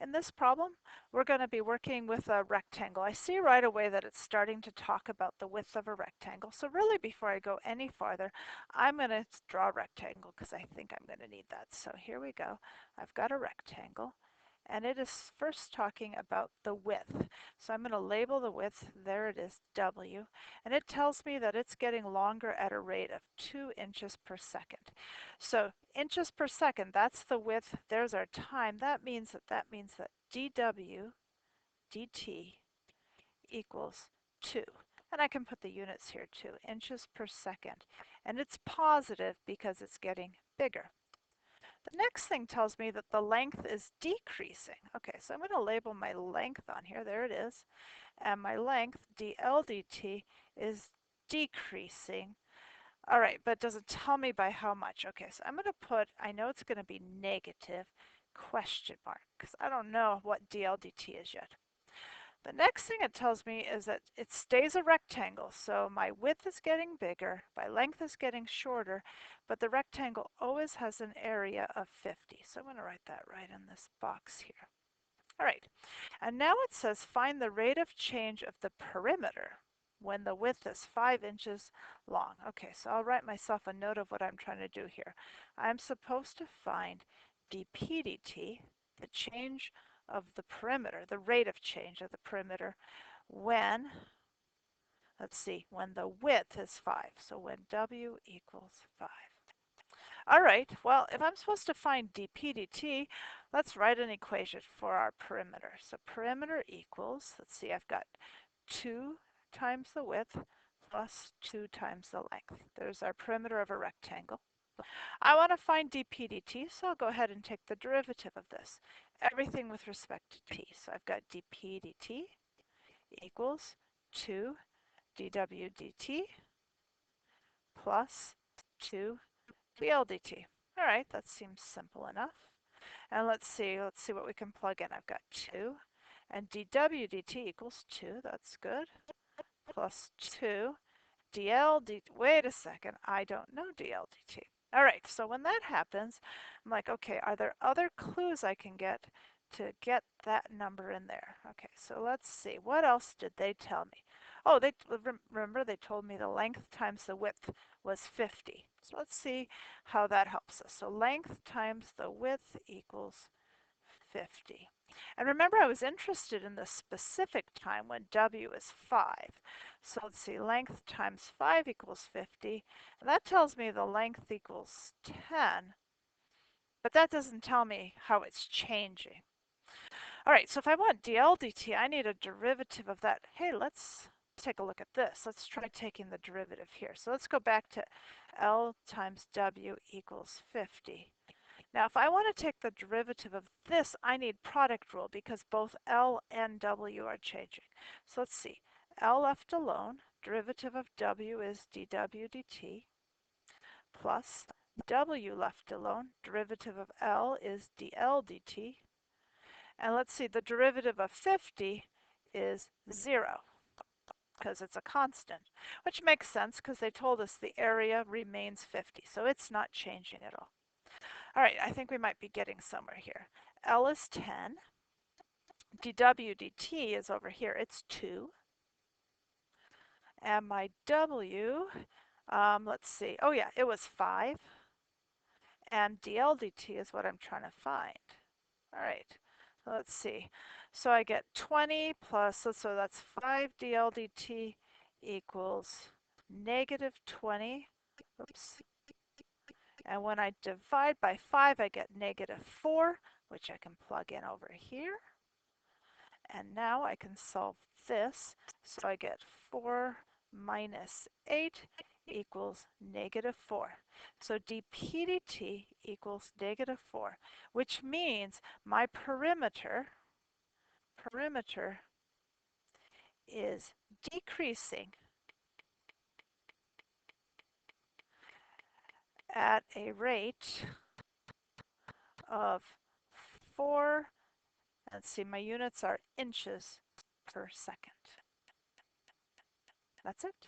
In this problem, we're going to be working with a rectangle. I see right away that it's starting to talk about the width of a rectangle. So really, before I go any farther, I'm going to draw a rectangle because I think I'm going to need that. So here we go. I've got a rectangle. And it is first talking about the width. So I'm going to label the width, there it is, W, and it tells me that it's getting longer at a rate of 2 inches per second. So inches per second, that's the width, there's our time. That means that dW dt equals 2. And I can put the units here too, inches per second. And it's positive because it's getting bigger. The next thing tells me that the length is decreasing. Okay, so I'm going to label my length on here. There it is. And my length, dl dt, is decreasing. All right, but does it tell me by how much? Okay, so I'm going to put, I know it's going to be negative question mark because I don't know what dl dt is yet. The next thing it tells me is that it stays a rectangle, so my width is getting bigger, my length is getting shorter, but the rectangle always has an area of 50. So I'm going to write that right in this box here. All right, and now it says find the rate of change of the perimeter when the width is 5 inches long. Okay, so I'll write myself a note of what I'm trying to do here. I'm supposed to find dp dt, the change of the perimeter, the rate of change of the perimeter when, let's see, when the width is 5. So when W equals 5. All right, well, if I'm supposed to find dp dt, let's write an equation for our perimeter. So perimeter equals, let's see, I've got 2 times the width plus 2 times the length. There's our perimeter of a rectangle. I want to find dp dt, so I'll go ahead and take the derivative of this. Everything with respect to t. So I've got dp dt equals 2 dw dt plus 2 dl dt. All right, that seems simple enough. And let's see what we can plug in. I've got 2, and dw dt equals 2. That's good. Plus 2 dl dt. Wait a second, I don't know dl dt. All right, so when that happens, I'm like, okay, are there other clues I can get to get that number in there? Okay, so let's see. What else did they tell me? Oh, remember they told me the length times the width was 50. So let's see how that helps us. So length times the width equals 50. And remember, I was interested in the specific time when W is 5. So let's see, length times 5 equals 50. And that tells me the length equals 10. But that doesn't tell me how it's changing. All right, so if I want dl dt, I need a derivative of that. Hey, let's take a look at this. Let's try taking the derivative here. So let's go back to L times W equals 50. Now, if I want to take the derivative of this, I need product rule because both L and W are changing. So let's see. L left alone, derivative of W is dw dt, plus W left alone, derivative of L is dl dt. And let's see, the derivative of 50 is 0 because it's a constant, which makes sense because they told us the area remains 50, so it's not changing at all. All right, I think we might be getting somewhere here. L is 10. dw dt is over here. It's 2. And my W, let's see. Oh, yeah, it was 5. And dl dt is what I'm trying to find. All right, so let's see. So I get 20 plus, so that's 5 dl dt equals negative 20. Oops. And when I divide by 5, I get negative 4, which I can plug in over here. And now I can solve this. So I get 4 minus 8 equals negative 4. So dp dt equals negative 4, which means my perimeter is decreasing at a rate of 4, let's see, my units are inches per second. That's it.